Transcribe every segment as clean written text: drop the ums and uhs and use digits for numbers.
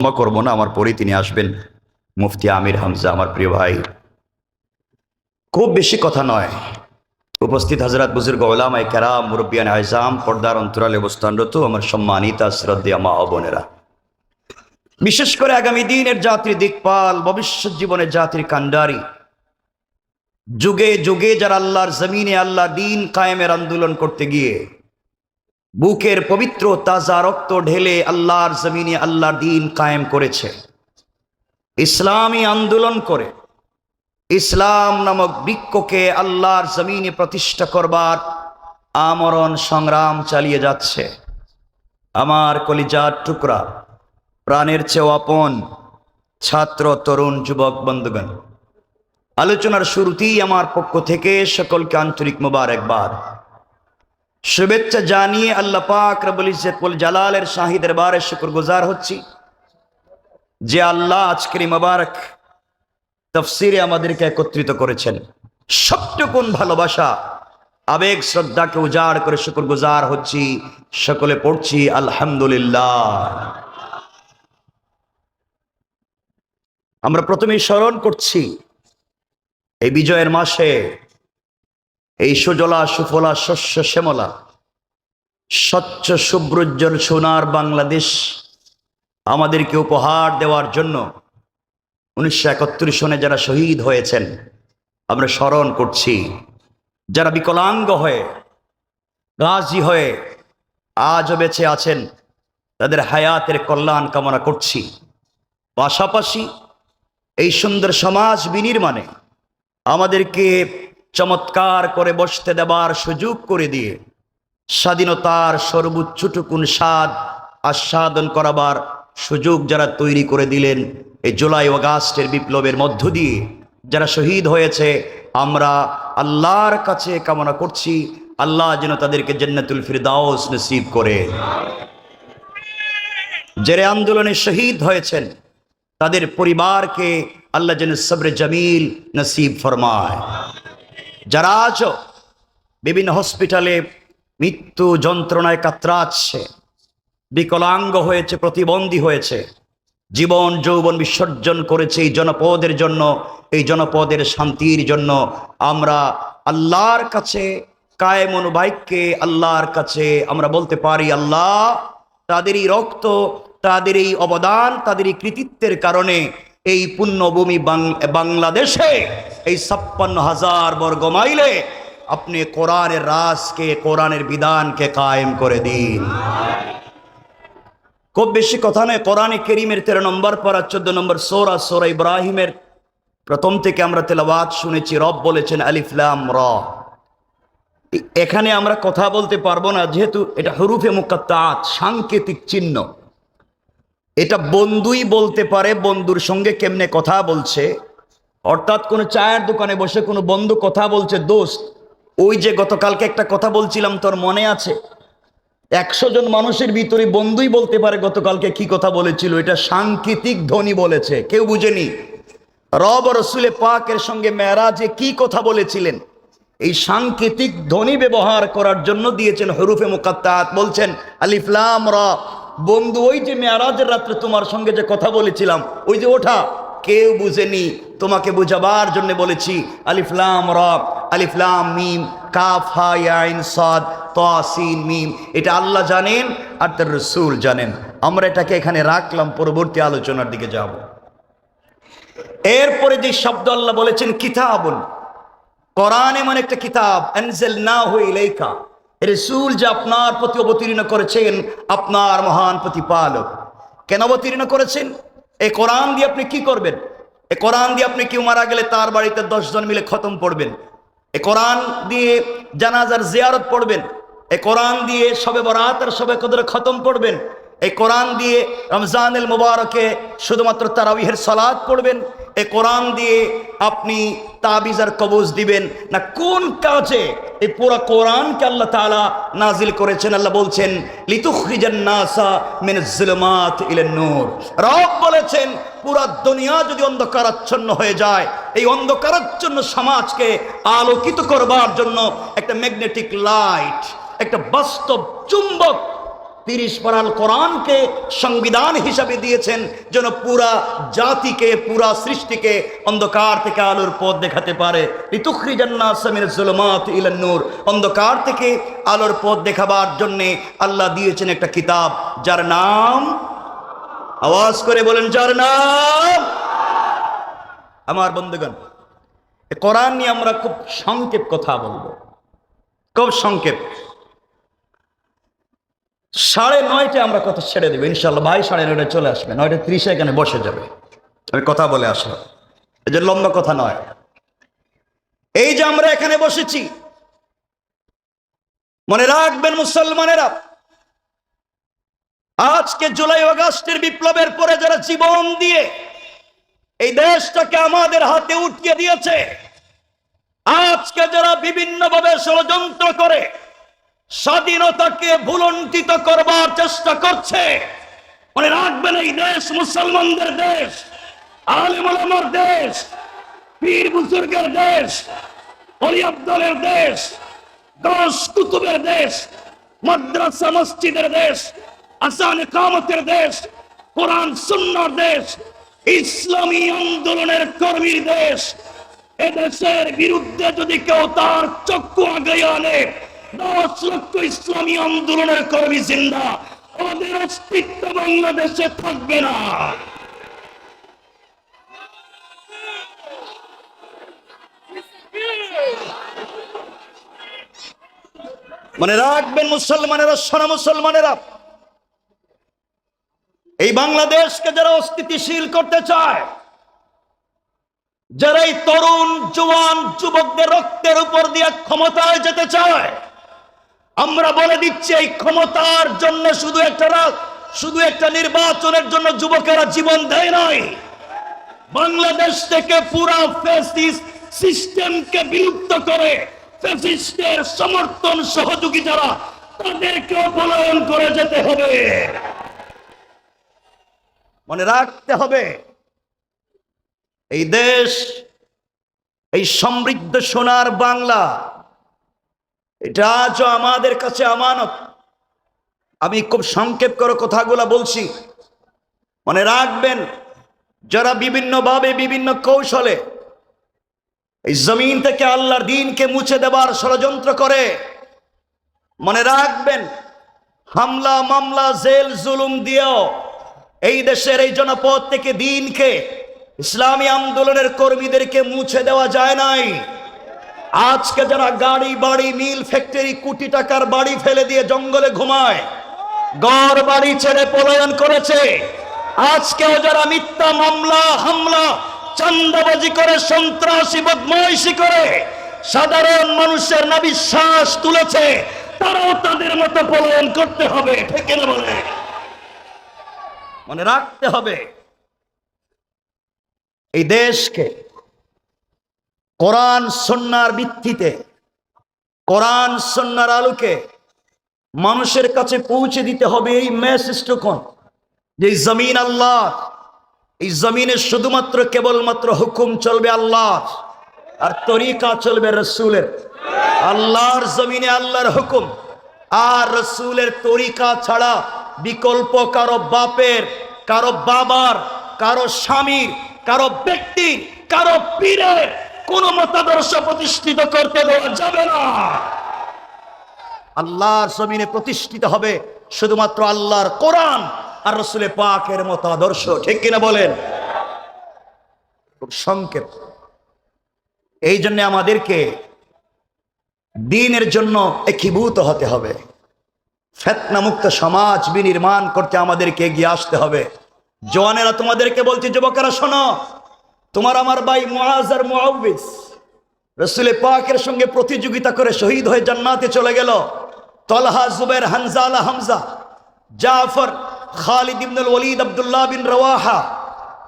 ক্ষমা করবো না, আমার পরেই তিনি আসবেন। মুফতি আমির হামজা আমার প্রিয় ভাই। খুব বেশি কথা নয়, উপস্থিত হযরত বুজুর্গ উলামায়ে কেরাম, মুরব্বিয়ান আযম, পর্দার অন্তরালে অবস্থানরত আমার সম্মানিত শ্রদ্ধেয় মা ও বোনেরা, বিশেষ করে আগামী দিনের জাতির দিকপাল, ভবিষ্যৎ জীবনের জাতির কান্ডারি, যুগে যুগে যারা আল্লাহর জমিনে আল্লাহর দ্বীন কায়েমের আন্দোলন করতে গিয়ে বুকের পবিত্র তাজা রক্ত ঢেলে আল্লাহর জমিনে আল্লাহর দ্বীন কায়েম করেছে, ইসলামী আন্দোলন করে ইসলাম নামক বৃক্ষকে আল্লাহর জমিনে প্রতিষ্ঠা করবার আমরণ সংগ্রাম চালিয়ে যাচ্ছে। আমার কলিজার টুকরা, প্রাণের চেয়ে আপন ছাত্র, তরুণ, যুবক বন্ধুগণ, আলোচনার শুরুতেই আমার পক্ষ থেকে সকলকে আন্তরিক মোবারকবাদ, শুভেচ্ছা জানিয়ে আল্লাহ পাক রব্বুল ইজ্জত ওয়াল জালালের শাহী দরবারে শুকরগুজার হচ্ছি যে আল্লাহ আজকের মোবারক তাফসীরে আমাদেরকে একত্রিত করেছেন। সবটুকুন ভালোবাসা, আবেগ, শ্রদ্ধাকে উজাড় করে শুকরগুজার হচ্ছি। সকলে পড়ছি আলহামদুলিল্লাহ। আমরা প্রথমেই স্মরণ করছি এই বিজয়ের মাসে, এই সুজলা সুফলা শস্য শ্যামলা স্বচ্ছ শুভ্রোজ্জ্বল সোনার বাংলাদেশ আমাদেরকে উপহার দেওয়ার জন্য 1971 সনে যারা শহীদ হয়েছেন আমরা স্মরণ করছি। যারা বিকলাঙ্গ হয়ে, গাজী হয়ে আজও বেঁচে আছেন, তাদের হায়াতের কল্যাণ কামনা করছি। পাশাপাশি এই সুন্দর সমাজ বিনির্মাণে আমাদেরকে চমৎকার করে বসতে দেবার সুযোগ করে দিয়ে স্বাধীনতার সর্বোচ্চটুকুন স্বাদ আস্বাদন করাবার সুযোগ যারা তৈরি করে দিলেন, এই জুলাই আগস্টের বিপ্লবের মধ্য দিয়ে যারা শহীদ হয়েছে, আমরা আল্লাহর কাছে কামনা করছি আল্লাহ যেন তাদেরকে জান্নাতুল ফিরদাউস নসিব করে। যারা আন্দোলনে শহীদ হয়েছেন তাদের পরিবারকে আল্লাহ যেন সবরে জামিল নসিব ফরমায়। যারা আজ বিভিন্ন হসপিটালে মৃত্যু যন্ত্রণায় কাতরাচ্ছে, বিকলাঙ্গ হয়েছে, প্রতিবন্ধী হয়েছে, জীবন যৌবন বিসর্জন করেছে এই জনপদের জন্য, এই জনপদের শান্তির জন্য, আমরা আল্লাহর কাছে কায়েমুন বাইককে আল্লাহর কাছে আমরা বলতে পারি, আল্লাহ তাদের এই রক্ত, তাদের এই অবদান, তাদের এই কৃতিত্বের কারণে এই পুণ্যভূমি বাংলাদেশে এই 56,000 বর্গ মাইলে আপনি কোরআনের রাজকে, কোরআনের বিধানকে কায়েম করে দিন। খুব বেশি কথা নয়, কোরআনে কারীমের 13 নম্বর পারা 14 নম্বর সূরা, সূরা ইব্রাহিমের প্রথম থেকে আমরা তেলাওয়াত শুনেছি। রব বলেছেন আলিফ লাম রা। এখানে আমরা কথা বলতে পারবো না, যেহেতু এটা হুরুফে মুকাত্তাআত, সাংকেতিক চিহ্ন। এটা বন্ধুই বলতে পারে বন্ধুর সঙ্গে কেমনে কথা বলছে, অর্থাৎ কোনো চায়ের দোকানে বসে কোনো বন্ধু কথা বলছে, দোস্ত ওই যে গতকালকে একটা কথা বলছিলাম তোর মনে আছে? 100 জন মানুষের ভিতরে বন্ধুই বলতে পারে গতকালকে কি কথা বলেছিল। এটা সাংকেতিক ধ্বনি বলেছে, কেউ বুঝেনি। রব রসুলে পাকের সঙ্গে মেরাজে কি কথা বলেছিলেন, এই সাংকেতিক ধ্বনি ব্যবহার করার জন্য দিয়েছেন হুরুফে মুকাত্তাআত। বলছেন আলিফ লাম রা। বন্ধু ওই যে মেরাজের রাত্রে তোমার সঙ্গে যে কথা বলেছিলাম, ওই যে ওঠা, কেউ বুঝেনি, তোমাকে বুঝাবার জন্য বলেছি আলিফ লাম রা, আলিফ লাম মিম, কাফ হা ইয়া আইন সাদ তা সিন মিম। এটা আল্লাহ জানেন আর তার রাসূল জানেন। আমরা এটাকে এখানে রাখলাম, পরবর্তী আলোচনার দিকে যাব। এরপরে যে শব্দ আল্লাহ বলেছেন কিতাবুন, কোরআন এমন একটা কিতাব, আনজালনাহু ইলাইকা, রাসূল যে আপনার প্রতি অবতীর্ণ করেছেন আপনার মহান প্রতিপালক। কেন অবতীর্ণ করেছেন? এই কোরআন দিয়ে আপনি কি করবেন? এই কোরআন দিয়ে আপনি কেউ মারা গেলে তার বাড়িতে 10 জন মিলে খতম পড়বেন। এই কোরআন দিয়ে জানাজার জিয়ারত পড়বেন। এই কোরআন দিয়ে শবে বরাত আর শবে কদর খতম পড়বেন। এই কোরআন দিয়ে রমজানুল মুবারকে শুধুমাত্র তারাবিহের সালাত পড়বেন। এই কোরআন দিয়ে আপনি তাবিজ আর কবজ দিবেন না? কোন কাজে এই পুরো কোরআনকে আল্লাহ তাআলা নাজিল করেছেন? আল্লাহ বলছেন লিতুখরিজান নাসা মিনাজ যুলুমাত ইলান নূর। রব বলেছেন পুরো দুনিয়া যদি অন্ধকারাচ্ছন্ন হয়ে যায়, এই অন্ধকারাচ্ছন্ন সমাজকে আলোকিত করবার জন্য একটা ম্যাগনেটিক লাইট, একটা বাস্তব চুম্বক 30 পারাল কোরআনকে সংবিধান হিসাবে দিয়েছেন, যেন পুরা জাতিকে, পুরা সৃষ্টিকে অন্ধকার থেকে আলোর পথ দেখাতে পারে। লিতুখরিজান নাস মিনাজ যুলুমাতি ইলান নূর, অন্ধকার থেকে আলোর পথ দেখাবার জন্যে আল্লাহ দিয়েছেন একটা কিতাব, যার নাম, আওয়াজ করে বলেন, যার নাম। আমার বন্ধুগণ, কোরআন নিয়ে আমরা খুব সংক্ষেপ কথা বলবো, খুব সংক্ষেপ। 9:30 আমরা কথা ছেড়ে দেবো ইনশাল্লাহ। ভাই 9:30 চলে আসবে, 9:30 এখানে বসে যাবে, আমি কথা বলে আসলাম, এই যে লম্বা কথা নয়। এই যে আমরা এখানে বসেছি, মনে রাখবেন মুসলমানেরা, আজকে জুলাই আগস্টের বিপ্লবের পরে যারা জীবন দিয়ে এই দেশটাকে আমাদের হাতে উঠিয়ে দিয়েছে, আজকে যারা বিভিন্নভাবে ষড়যন্ত্র করে স্বাধীনতাকে ভুলুণ্ঠিত করবার চেষ্টা করছে, মনে রাখবেন এই দেশ মুসলমানদের দেশ, আলেম ওলামার দেশ, পীর বুজুর্গের দেশ, ওলি আব্দলের দেশ, দশ কুতুবের দেশ, মাদ্রাসা মসজিদের দেশ, আসান ইকামতের দেশ, কোরআন সুন্নাহর দেশ, ইসলামী আন্দোলনের কর্মীর দেশ। এদেশের বিরুদ্ধে যদি কেউ তার চক্ষু আগে আনে, 10 লক্ষ ইসলামী আন্দোলনের কর্মী জিন্দা, ওদের অস্তিত্ব বাংলাদেশে থাকবে না। মনে রাখবেন মুসলমানেরা, সোনা মুসলমানেরা, এই বাংলাদেশকে যারা অস্থিতিশীল করতে চায়, যারা এই তরুণ জওয়ান যুবকদের রক্তের উপর দিয়ে ক্ষমতায় যেতে চায়, আমরা বলে দিচ্ছি এই ক্ষমতার জন্য শুধু একটা নির্বাচনের জন্য যুবকেরা জীবন দেয় নাই। বাংলাদেশ থেকে পুরা ফ্যাসিস্ট সিস্টেমকে বিলুপ্ত করে ফ্যাসিস্টের সমর্থন সহযোগী যারা, তাদেরকে পলায়ন করে যেতে হবে। মনে রাখতে হবে, এই দেশ, এই সমৃদ্ধ সোনার বাংলা, এটা আজও আমাদের কাছে আমানত। আমি খুব সংক্ষেপ করে কথাগুলো বলছি, মনে রাখবেন, যারা বিভিন্নভাবে বিভিন্ন কৌশলে এই জমিন থেকে আল্লাহর দ্বীনকে মুছে দেবার ষড়যন্ত্র করে, মনে রাখবেন, হামলা মামলা জেল জুলুম দিয়েও এই দেশের এই জনপদ থেকে দ্বীনকে, ইসলামী আন্দোলনের কর্মীদেরকে মুছে দেওয়া যায় নাই। আজকে যারা গাড়ি বাড়ি মিল ফ্যাক্টরি কোটি টাকার বাড়ি ফেলে দিয়ে জঙ্গলে ঘুমায়, ঘর বাড়ি ছেড়ে পলায়ন করেছে, আজকেও যারা মিথ্যা মামলা হামলা চাঁদাবাজি করে সন্ত্রাসী বদমাইশি করে সাধারণ মানুষের না বিশ্বাস তুলেছে, তারাও তাদের মতো পলায়ন করতে হবে, ঠিক না বলে? মনে রাখতে হবে, এই দেশকে কোরআন সুন্নাহর ভিত্তিতে, কোরআন সুন্নাহর আলোকে মানুষের কাছে পৌঁছে দিতে হবে। এই মেসেজটুকুন যে জমিন আল্লাহ, এই জমিনে শুধুমাত্র কেবলমাত্র হুকুম চলবে আল্লাহর, আর তরিকা চলবে রসুলের। আল্লাহর জমিনে আল্লাহর হুকুম আর রসুলের তরিকা ছাড়া বিকল্প কারো বাপের, কারো বাবার, কারো স্বামীর, কারো ব্যক্তির, কারো পীরের কোন মতাদর্শ প্রতিষ্ঠিত করতে দেওয়া যাবে না। আল্লাহর জমিনে প্রতিষ্ঠিত হবে শুধুমাত্র আল্লাহর কোরআন আর রসুলে পাকের মতো আদর্শ, ঠিক কিনা বলেন? খুব সংক্ষেপ। এই জন্য আমাদেরকে দ্বীনের জন্য একীভূত হতে হবে, ফিতনা মুক্ত সমাজ বিনির্মাণ করতে আমাদেরকে এগিয়ে আসতে হবে। জওয়ানেরা, তোমাদেরকে বলছি, যুবকেরা শোনো, তোমার আমার ভাই মুআজ আর মুআউবিস রসুলে পাকের সঙ্গে প্রতিযোগিতা করে শহীদ হয়ে জান্নাতে চলে গেল। তলহা, জুবাইর, হানজালা, হামজা, জাফর, খালিদ ইবনুল ওয়ালিদ, আব্দুল্লাহ বিন রওয়াহা,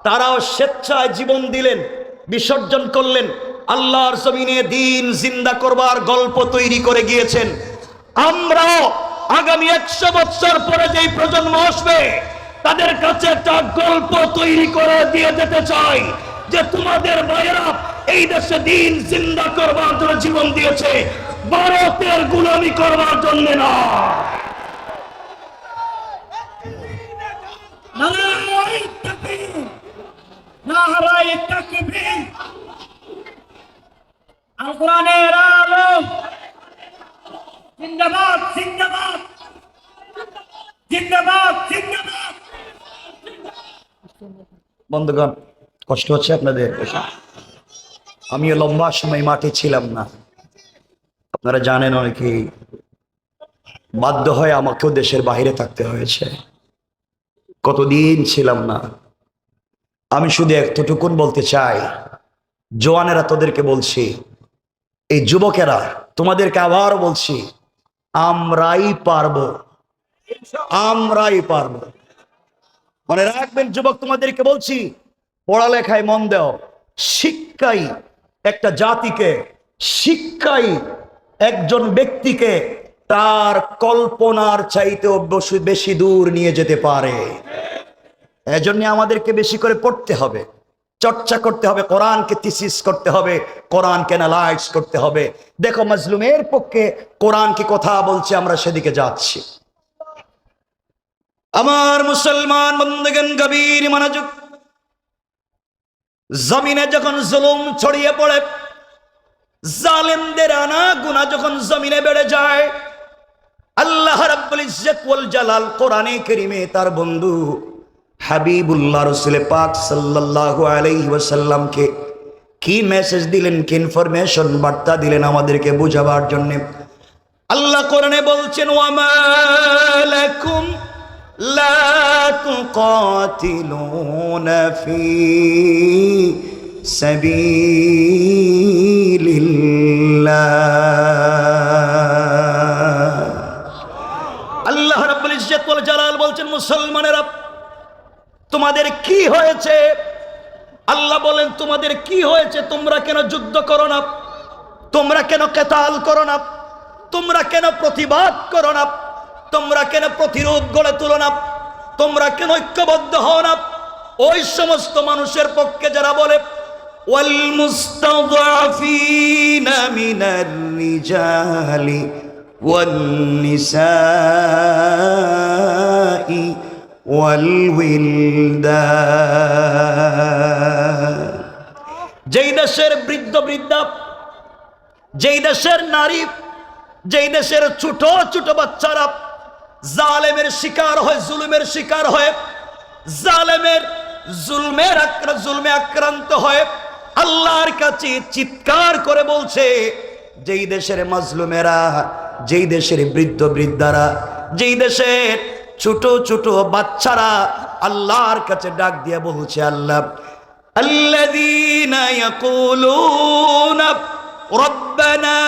তারাও স্বেচ্ছায় জীবন দিলেন, বিসর্জন করলেন, আল্লাহর জমিনে দ্বীন জিন্দা করবার গল্প তৈরি করে গিয়েছেন। আমরাও আগামী 100 বছর পরে যেই প্রজন্ম আসবে, তাদের কাছে একটা গল্প তৈরি করে দিয়ে যেতে চাই যে তোমাদের ভাইয়েরা এই দেশে দ্বীন জিন্দা করবার জন্য জীবন দিয়েছে, ভারতের গোলামি করবার জন্য না। নারায়ে তাকবীর, নারায়ে তাকবীর। আল কোরআনের আলো জিন্দাবাদ, জিন্দাবাদ, জিন্দাবাদ, জিন্দাবাদ। বন্ধুগণ, কষ্ট হচ্ছে আপনাদের? আমিও লম্বা সময় মাঠে ছিলাম না, আপনারা জানেন। অনেকেই বাধ্য হয়ে আমাকেও দেশের বাইরে থাকতে হয়েছে, কতদিন ছিলাম না। আমি শুধু এতটুকুন বলতে চাই, জওয়ানেরা তোদেরকে বলছি, এই যুবকেরা তোমাদেরকে আবার বলছি, আমরাই পারবো, আমরাই পারবো। মনে রাখবেন যুবক, তোমাদেরকে বলছি, পড়ালেখায় মন দাও। শিক্ষাই একটা জাতিকে, শিক্ষাই একজন ব্যক্তিকে তার কল্পনার চাইতেও বেশি দূর নিয়ে যেতে পারে। এজন্য আমাদেরকে বেশি করে পড়তে হবে, চর্চা করতে হবে, কোরআনকে থিসিস করতে হবে, কোরআনকে অ্যানালাইজ করতে হবে। দেখো মাজলুমের পক্ষে কোরআন কি কথা বলছে, আমরা সেদিকে যাচ্ছি। আমার মুসলমান বন্ধুগণ, গভীর মনোযোগ। জমিনে যখন জুলুম ছড়িয়ে পড়ে, জালেমদের আনাগুনা যখন জমিনে বেড়ে যায়, আল্লাহ রাব্বুল ইজ্জত ওয়াল জালাল কোরআনে কারীমে তার বন্ধু হাবিবুল্লাহ রাসূল পাক সাল্লাল্লাহু আলাইহি ওয়াসাল্লামকে কি মেসেজ দিলেন, কি ইনফরমেশন বার্তা দিলেন আমাদেরকে বোঝাবার জন্য। আল্লাহ কোরআনে বলছেন, ওয়ামা লাকুম লা তুকাতিলুনা ফি সাবিলিল্লাহ। আল্লাহ রাব্বুল ইজ্জত ওয়াল জালাল বলছেন, মুসলমানেরা তোমাদের কি হয়েছে? আল্লাহ বলেন, তোমাদের কি হয়েছে? তোমরা কেন যুদ্ধ করো না? তোমরা কেন কিতাল করো না? তোমরা কেন প্রতিবাদ করো না? তোমরা কেন প্রতিরোধ গড়ে তুলো না? তোমরা কেন ঐক্যবদ্ধ হও না? ওই সমস্ত মানুষের পক্ষে যারা বলে, ওয়াল মুস্তাযআফিনা মিনার রিজালি ওয়ান নিসাই ওয়াল উইলদান। যেই দেশের বৃদ্ধ বৃদ্ধা, যেই দেশের নারী, যেই দেশের ছোট ছোট বাচ্চারা জালেমের শিকার হয়, জুলুমের শিকার হয়, জালেমের জুলমে আক্রান্ত হয়, আল্লাহর কাছে চিৎকার করে বলছে, যেই দেশের মাজলুমেরা, যেই দেশের বৃদ্ধ বৃদ্ধারা, যেই দেশের ছোট ছোট বাচ্চারা আল্লাহর কাছে ডাক দিয়ে বলছে, আল্লাহ আল্লাযীনা ইয়াকুলুনা রব্বানা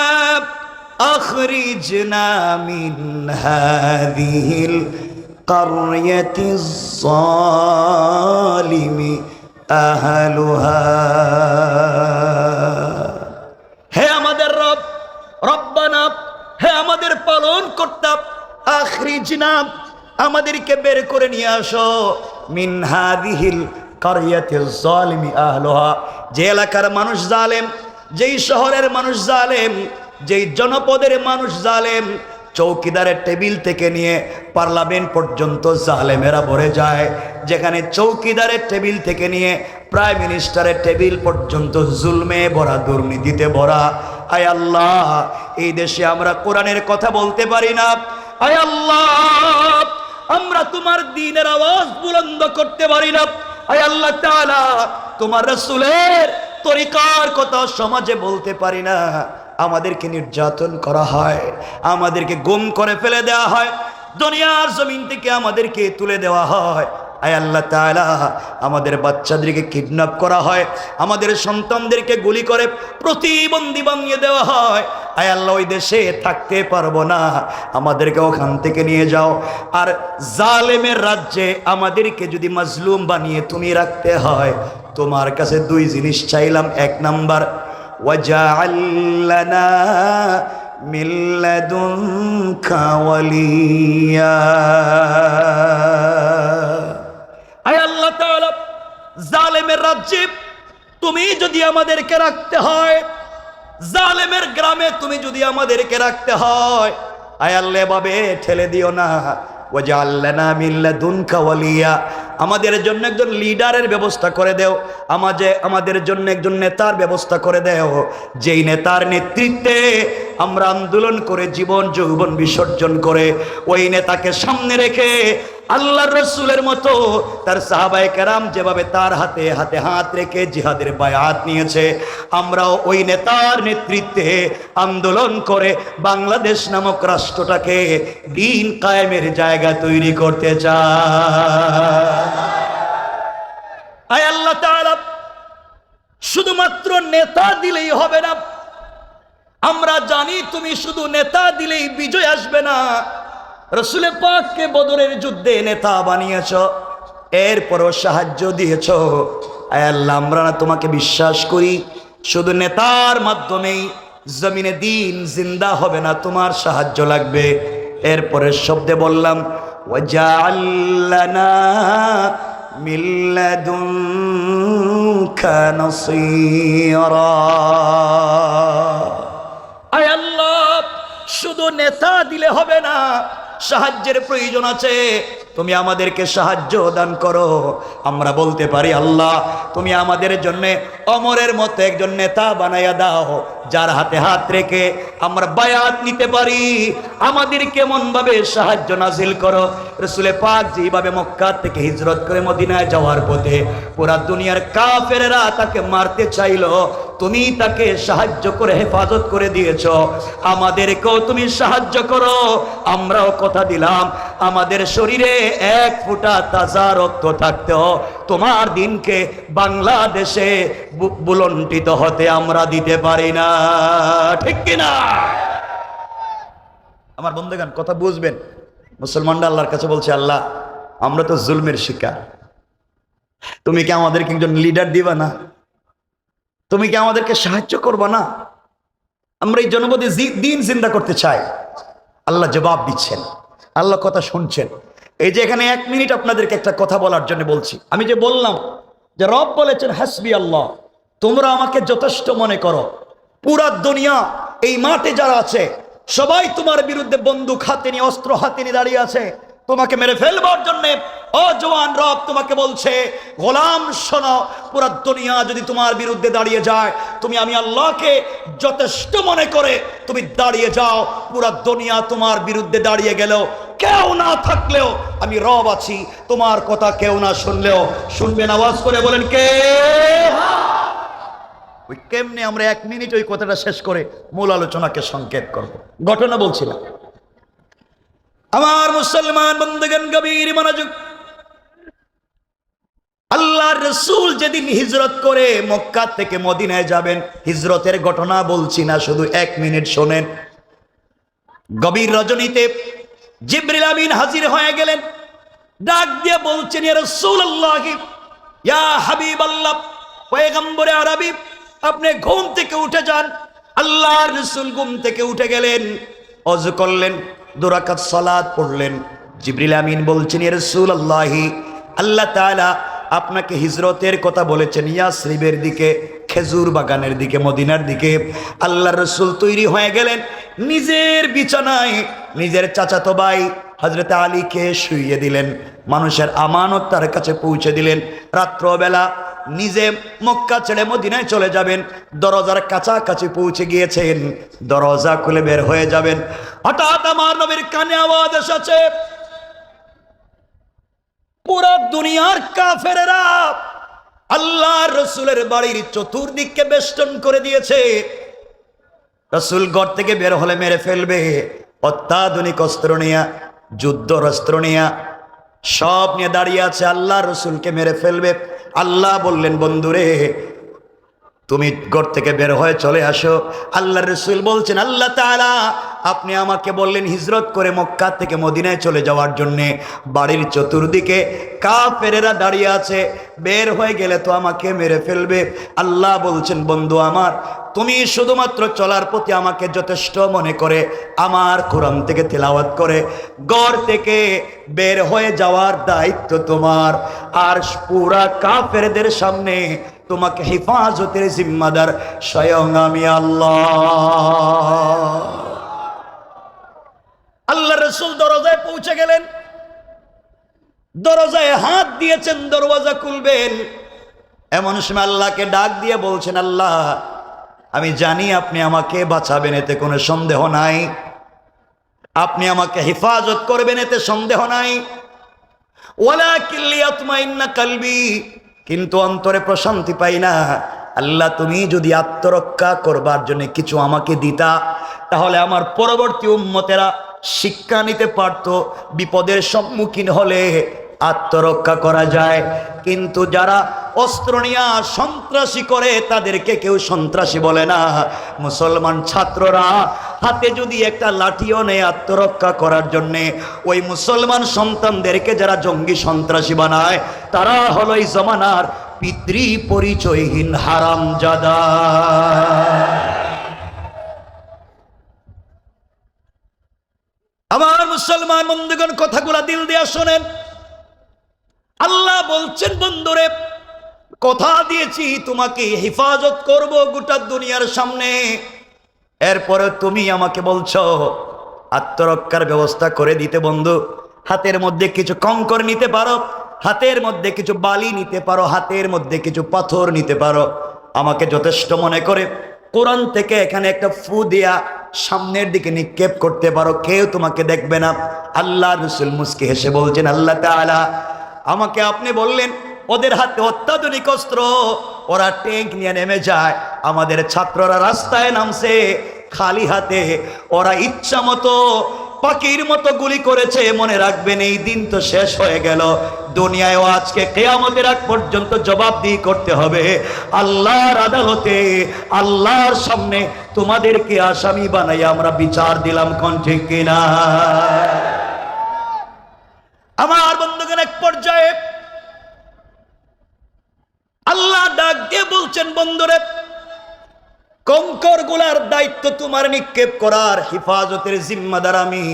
আখরিজনা মিন হাযিহিল কারয়াতিজ যালিমি আহলুহা। হে আমাদের রব, রব্বানা, হে আমাদের পালন কর্তা, আখরিজনা, আমাদেরকে বের করে নিয়ে আসো, মিন হাযিহিল কারয়াতিজ যালিমি আহলুহা, যে এলাকার মানুষ জালেম, যেই শহরের মানুষ জালেম, যেই জনপদের মানুষ জালেম, চৌকিদারের টেবিল থেকে নিয়ে পার্লামেন্ট পর্যন্ত জালেমেরা ভরে যায়, যেখানে চৌকিদারের টেবিল থেকে নিয়ে প্রাইম মিনিস্টারের টেবিল পর্যন্ত জুলমে ভরা, দুর্নীতিতে ভরা। আয় আল্লাহ, এই দেশে আমরা কোরআনের কথা বলতে পারি না। আয় আল্লাহ, আমরা তোমার দ্বীনের আওয়াজ বুলন্দ করতে পারি না। আয় আল্লাহ তাআলা, তোমার রাসূলের তরিকার কথা সমাজে বলতে পারি না। আমাদেরকে নির্যাতন করা হয়, আমাদেরকে গুম করে ফেলে দেওয়া হয়, দুনিয়ার জমিন থেকে আমাদেরকে তুলে দেওয়া হয়। আয় আল্লাহ তাআলা, আমাদের বাচ্চাদেরকে কিডন্যাপ করা হয়, আমাদের সন্তানদেরকে গুলি করে প্রতিবন্ধী বানিয়ে দেওয়া হয়। আয় আল্লাহ, ওই দেশে থাকতে পারবো না, আমাদেরকে ওখান থেকে নিয়ে যাও। আর জালেমের রাজ্যে আমাদেরকে যদি মাজলুম বানিয়ে তুমি রাখতে হয়, তোমার কাছে দুই জিনিস চাইলাম। এক নাম্বার, ওয়াজআল লানা মিন লাদুনকা ওয়ালিয়া। আয় আল্লাহ তাআলা, জালেমের রাজ্যে তুমি যদি আমাদেরকে রাখতে হয়, জালেমের গ্রামে তুমি যদি আমাদেরকে রাখতে হয়, আয় আল্লাহ এভাবে ঠেলে দিও না। ওয়াজআল লানা মিন লাদুনকা ওয়ালিয়া, আমাদের জন্য একজন লিডারের ব্যবস্থা করে দেও, আমাদের জন্য একজন নেতার ব্যবস্থা করে দেও, যেই নেতার নেতৃত্বে আমরা আন্দোলন করে জীবন যৌবন বিসর্জন করে ওই নেতাকে সামনে রেখে আল্লাহর রাসূলের মতো তার সাহাবায়ে কেরাম যেভাবে তার হাতে হাতে হাত রেখে জিহাদের বায়াত নিয়েছে, আমরাও ওই নেতার নেতৃত্বে আন্দোলন করে বাংলাদেশ নামক রাষ্ট্রটাকে দ্বীন কায়েমের জায়গা তৈরি করতে চাই। আয় আল্লাহ তাআলা, শুধুমাত্র নেতা দিলেই হবে না। আমরা জানি তুমি শুধু নেতা দিলেই বিজয় আসবে না। রাসূল পাককে বদরের যুদ্ধে নেতা বানিয়েছ, এরপরও সাহায্য দিয়েছ। আয় আল্লাহ, আমরা না তোমাকে বিশ্বাস করি শুধু নেতার মাধ্যমেই জমিনে দ্বীন জিন্দা হবে না, তোমার সাহায্য লাগবে। এরপরের শব্দে বললাম ওয়াজআল লানা মিন লাদুনকা নাসীরা। আয় আল্লাহ, শুধু নেতা দিলে হবে না, সাহায্যের প্রয়োজন আছে। তুমি আমাদেরকে সাহায্য দান করো। আমরা বলতে পারি আল্লাহ তুমি আমাদের জন্য অমরের মতো একজন নেতা বানাইয়া দাও, যার হাতে হাত রেখে আমরা বায়াত নিতে পারি। আমাদের কেমন ভাবে সাহায্য নাজিল করো। রাসূল পাক যেভাবে মক্কা থেকে হিজরত করে মদিনায় যাওয়ার পথে পুরা দুনিয়ার কাফেররা তাকে মারতে চাইলো, তুমি তাকে সাহায্য করে হেফাজত করে দিয়েছ। আমাদেরকেও তুমি সাহায্য করো। আমরাও কথা দিলাম আমাদের শরীরে এক ফোঁটা তাজা রক্ত থাকতেও তোমার দিনকে বাংলাদেশে বুলন্ডিত হতে আমরা দিতে পারি না, ঠিক কিনা? আমার বন্ধুগণ কথা বুঝবেন। মুসলমানরা আল্লাহর কাছে বলছে আল্লাহ আমরা তো জুলমের শিকার, তুমি কি আমাদেরকে একজন লিডার দিবা না? তুমি কি আমাদেরকে সাহায্য করবা না? আমরা এই জনপদে দিন জিন্দা করতে চাই। আল্লাহ জবাব দিচ্ছেন, আল্লাহ কথা শুনছেন। এই যে এখানে 1 মিনিট আপনাদেরকে একটা কথা বলার জন্য বলছি। আমি যে বললাম যে রব বলেছেন হাসবি আল্লাহ, তোমরা আমাকে যথেষ্ট মনে করো। পুরা দুনিয়া এই মাঠে যারা আছে সবাই তোমার বিরুদ্ধে বন্দুক হাতে নিয়ে অস্ত্র হাতে নিয়ে দাঁড়িয়ে আছে তোমাকে মেরে ফেলবার জন্য। ও জওয়ান রব তোমাকে বলছে গোলাম শোনো, পুরা দুনিয়া যদি তোমার বিরুদ্ধে দাঁড়িয়ে যায়, তুমি আমি আল্লাহকে যথেষ্ট মনে করে তুমি দাঁড়িয়ে যাও। পুরা দুনিয়া তোমার বিরুদ্ধে দাঁড়িয়ে গেলেও, কেউ না থাকলেও আমি রব আছি। তোমার কথা কেউ না শুনলেও শুনবেন। আওয়াজ করে বলেন কে? ওই কেমনে আমরা 1 মিনিট ওই কথাটা শেষ করে মূল আলোচনাকে সংক্ষেপ করব। ঘটনা বলছিলাম। আমার মুসলমান বন্ধুগণ গভীর মনোযোগ। আল্লাহর রাসূল যেদিন হিজরত করে মক্কা থেকে মদিনায় যাবেন, হিজরতের ঘটনা বলছি না, শুধু 1 মিনিট শোনেন। গভীর রজনীতে জিবরিল আমিন হাজির হয়ে গেলেন, ডাক দিয়ে বলছেন ইয়া রাসূলুল্লাহ, ইয়া হাবিবাল্লাহ, পয়গম্বরে আরবি আপনি ঘুম থেকে উঠে যান। আল্লাহর রাসূল ঘুম থেকে উঠে গেলেন, ওযু করলেন, 2 রাকাত সালাত পড়লেন। জিবরিল আমিন বলছেন ইয়া রাসূলুল্লাহ, আল্লাহ তাআলা আপনাকে হিজরতের কথা বলেছেন ইয়াসরিবের দিকে, খেজুর বাগানের দিকে, মদিনার দিকে। আল্লাহর রাসূল তৈরি হয়ে গেলেন, নিজের বিছানায় নিজের চাচাতো ভাই হযরত আলীকে শুইয়ে দিলেন, মানুষের আমানত তার কাছে পৌঁছে দিলেন। রাত্রবেলা নিজে মক্কা ছেড়ে মদিনায় চলে যাবেন, দরজার কাছাকাছি পৌঁছে গিয়েছেন, দরজা খুলে বের হয়ে যাবেন। হঠাৎ আমার নবীর কানে আওয়াজ এসেছে, পুরো দুনিয়ার কাফেরেরা আল্লাহর রাসূলের বাড়ির চতুর্দিককে বেষ্টন করে দিয়েছে। রাসূল ঘর থেকে বের হলে মেরে ফেলবে। অত্যাধুনিক অস্ত্র নিয়ে, যুদ্ধর অস্ত্র নিয়ে সব নিয়ে দাঁড়িয়ে আছে, আল্লাহর রাসূলকে মেরে ফেলবে। আল্লাহ বললেন বন্ধুরে তুমি ঘর থেকে বের হয়ে চলে আসো। আল্লাহর রাসূল বলছেন আল্লাহ তাআলা আপনি আমাকে বললেন হিজরত করে মক্কা থেকে মদিনায় চলে যাওয়ার জন্য, বাড়ির চতুর্দিকে কাফেরেরা দাঁড়িয়ে আছে, বের হয়ে গেলে তো আমাকে মেরে ফেলবে। আল্লাহ বলছেন বন্ধু আমার, তুমি শুধুমাত্র চলার প্রতি আমাকে যথেষ্ট মনে করে আমার কোরআন থেকে তেলাওয়াত করে ঘর থেকে বের হয়ে যাওয়ার দায়িত্ব তোমার। আর পুরা কাফেরদের সামনে তোমাকে হেফাজতের জিম্মাদার স্বয়ং আমি আল্লাহ। আল্লাহ রাসূল দরজায় পৌঁছে গেলেন, দরজায় হাত দিয়েছেন, দরওয়াজা খুলবেন, এমন সময় আল্লাহকে ডাক দিয়ে বলছেন, আল্লাহ আমি জানি আপনি আমাকে বাঁচাবেন, এতে কোনো সন্দেহ নাই, আপনি আমাকে হেফাজত করবেন, এতে সন্দেহ নাই। ওয়ালাকিন লিয়াতমাইন্না কলবি, কিন্তু অন্তরে প্রশান্তি পাই না। আল্লাহ তুমি যদি আত্মরক্ষা করবার জন্য কিছু আমাকে দিতা, তাহলে আমার পরবর্তী উম্মতেরা শিক্ষা নিতে পারত, বিপদের সম্মুখীন হলে আত্মরক্ষা করা যায়। কিন্তু যারা অস্ত্র নিয়ে সন্ত্রাসী করে তাদেরকে কেউ সন্ত্রাসী বলে না। মুসলমান ছাত্ররা হাতে যদি একটা লাঠিও নেয় আত্মরক্ষা করার জন্যে, ওই মুসলমান সন্তানদেরকে যারা জঙ্গি সন্ত্রাসী বানায় তারা হলো এই জমানার পিতৃ পরিচয়হীন হারামজাদা। আমার মুসলমান বন্ধুগণ, কথাগুলা দিল দিয়া শোনেন। আল্লাহ বলছেন, বন্ধুরে কথা দিয়েছি তোমাকে হেফাজত করব গোটা দুনিয়ার সামনে, এরপরে তুমি আমাকে বলছো আত্মরক্ষার ব্যবস্থা করে দিতে। বন্ধু, হাতের মধ্যে কিছু কঙ্কর নিতে পারো, হাতের মধ্যে কিছু বালি নিতে পারো, হাতের মধ্যে কিছু পাথর নিতে পারো, আমাকে যথেষ্ট মনে করে কোরআন থেকে এখানে একটা ফু দিয়া সামনের দিকে নিক্ষেপ করতে পারো, কেউ তোমাকে দেখবে না। আল্লাহ রাসূল মুস্কি হেসে বলছেন, আল্লাহ তাআলা আমাকে আপনি বললেন ওদের হাতে অত্যাধুনিক অস্ত্র, ওরা ট্যাঙ্ক নিয়ে নেমে যায়, আমাদের ছাত্ররা রাস্তায় নামছে খালি হাতে, ওরা ইচ্ছা মতো পাখির মতো গুলি করেছে। মনে রাখবেন এই দিন তো শেষ হয়ে গেল, দুনিয়ায়ও আজকে কিয়ামতের আগ পর্যন্ত জবাবদিহি করতে হবে আল্লাহর আদালতে। আল্লাহর সামনে তোমাদেরকে আসামি বানাই আমরা বিচার দিলাম, কোন ঠিক কিনা? আমার বন্ধুগণ, এক পর্যায়ে আল্লাহ ডাক দিয়ে বলছেন, বন্ধুরে কঙ্কর গুলার দায়িত্ব তোমার, নিক্ষেপ করার হেফাজতের জিম্মাদার আমি।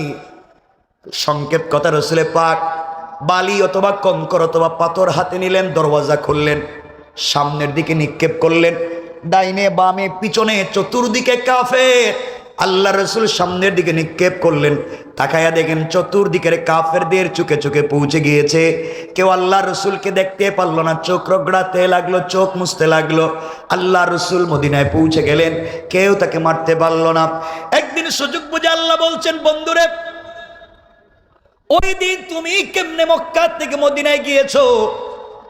সংক্ষেপ কথা, রসুলে পাক বালি অথবা কঙ্কর অথবা পাথর হাতে নিলেন, দরওয়াজা খুললেন, সামনের দিকে নিক্ষেপ করলেন, ডাইনে বামে পিছনে চতুর্দিকে কাফের। আল্লাহ রসুল সামনের দিকে নিক্ষেপ করলেন, তাকায়া দেখেন চতুর্দিকের কাফেরদের চোখে চোখে পৌঁছে গিয়েছে। কেউ আল্লাহ রসুলকে দেখতে পারলো না, চোখ রগড়াতে লাগলো, চোখ মুছতে লাগলো। আল্লাহ রসুল মদিনায় পৌঁছে গেলেন, কেউ তাকে মারতে পারলো না। একদিন সুযোগ বুঝে আল্লাহ বলছেন, বন্ধুরে ওই দিন তুমি কেমনে মক্কা থেকে মদিনায় গিয়েছো,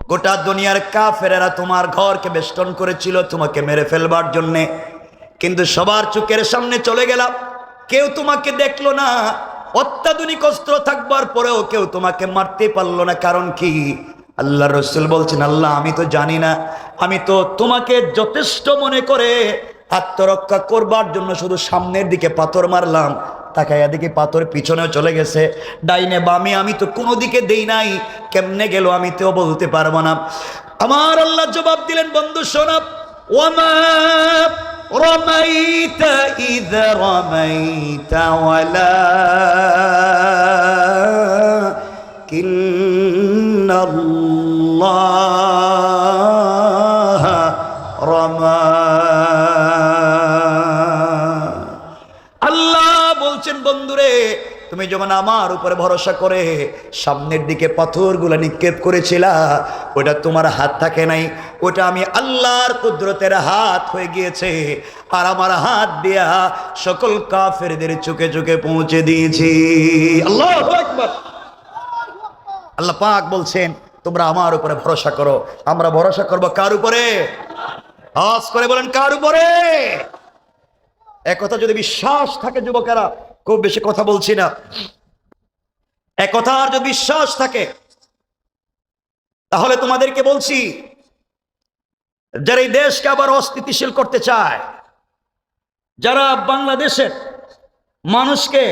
গোটা দুনিয়ার কাফেরেরা তোমার ঘরকে বেষ্টন করেছিল তোমাকে মেরে ফেলবার জন্যে, কিন্তু সবার চোখের সামনে চলে গেলাম, কেউ তোমাকে দেখলো না, অত্যাধুনিক অস্ত্র থাকবার পরেও কেউ তোমাকে মারতে পারলো না। কারণ কি? আল্লাহ রসুল বলছেন, আল্লাহ আমি তো জানি না, আমি তো তোমাকে যথেষ্ট মনে করে আত্মরক্ষা করবার জন্য শুধু সামনের দিকে পাথর মারলাম, তাকাইয়া দেখি পাথর পিছনেও চলে গেছে, ডাইনে বামে আমি তো কোনো দিকে দেই নাই, কেমনে গেল আমি তো বলতে পারবো না। আমার আল্লাহ জবাব দিলেন, বন্ধু শোনা, ওয়ামা رميت إذ رميت ولكن الله رمى। আল্লাহ বলছেন, বন্ধুরে তুমি যখন আমার উপরে ভরসা করে সামনের দিকে পাথরগুলো নিক্ষেপ করেছিলা, ওটা তোমার হাত থাকে নাই, ওটা আমি আল্লাহর কুদরতের হাত হয়ে গিয়েছে, আর আমার হাত দিয়া সকল কাফেরদের চোখে চোখে পৌঁছে দিয়েছি। আল্লাহু আকবার। আল্লাহ পাক বলছেন, তোমরা আমার উপরে ভরসা করো। আমরা ভরসা করব কার উপরে? আওয়াজ করে বলেন, কার উপরে? একথা যদি বিশ্বাস থাকে, যুবকেরা খুব বেশি কথা বলছি না, একথার যদি বিশ্বাস থাকে তাহলে তোমাদেরকে বলছি, যারা এই দেশকে আবার অস্থিতিশীল করতে চায়, যারা বাংলাদেশের মানুষকে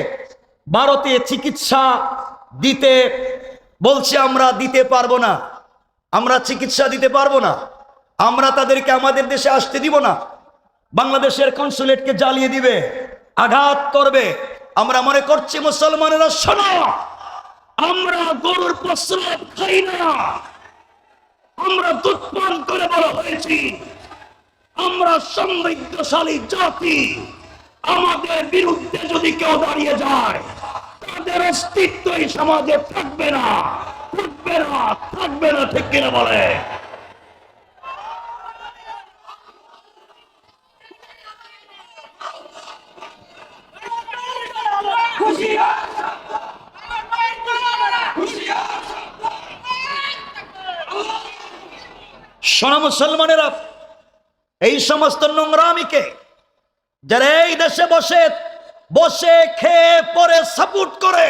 ভারতে চিকিৎসা দিতে বলছে, আমরা দিতে পারবো না, আমরা চিকিৎসা দিতে পারবো না, আমরা তাদেরকে আমাদের দেশে আসতে দিব না, বাংলাদেশের কনসুলেটকে জ্বালিয়ে দিবে, আঘাত করবে। আমরা মনে করছি মুসলমানেরা, শোনো, আমরা গরুর প্রস্রাব খাই না, আমরা দুধ পান করে বড় হয়েছি, আমরা সমৃদ্ধশালী জাতি, আমাদের বিরুদ্ধে যদি কেউ দাঁড়িয়ে যায় তাদের অস্তিত্বই সমাজে থাকবে না, থাকবে না, ঠিক কিনা বলে? শোনো মুসলমানেরা, এই সমস্ত নোংরামিকে যারা এই দেশে বসে বসে খেয়ে পরে সাপোর্ট করে,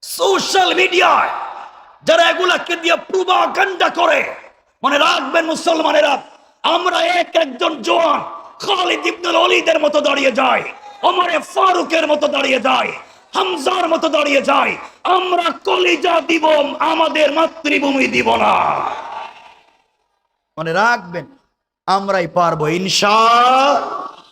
সোশ্যাল মিডিয়ায় যারা এগুলাকে দিয়ে প্রোপাগান্ডা করে, মনে রাখবেন মুসলমানেরা, আমরা একজন জওয়ান খালিদ ইবনুল ওলীদের মতো দাঁড়িয়ে যাই, ওমর ফারুকের মতো দাঁড়িয়ে যাই, হামজার মতো দাঁড়িয়ে যাই। আমরা কলিজা দিব, আমাদের মাতৃভূমি দিব না। মনে রাখবেন, আমরাই পারবো ইনশাআল্লাহ।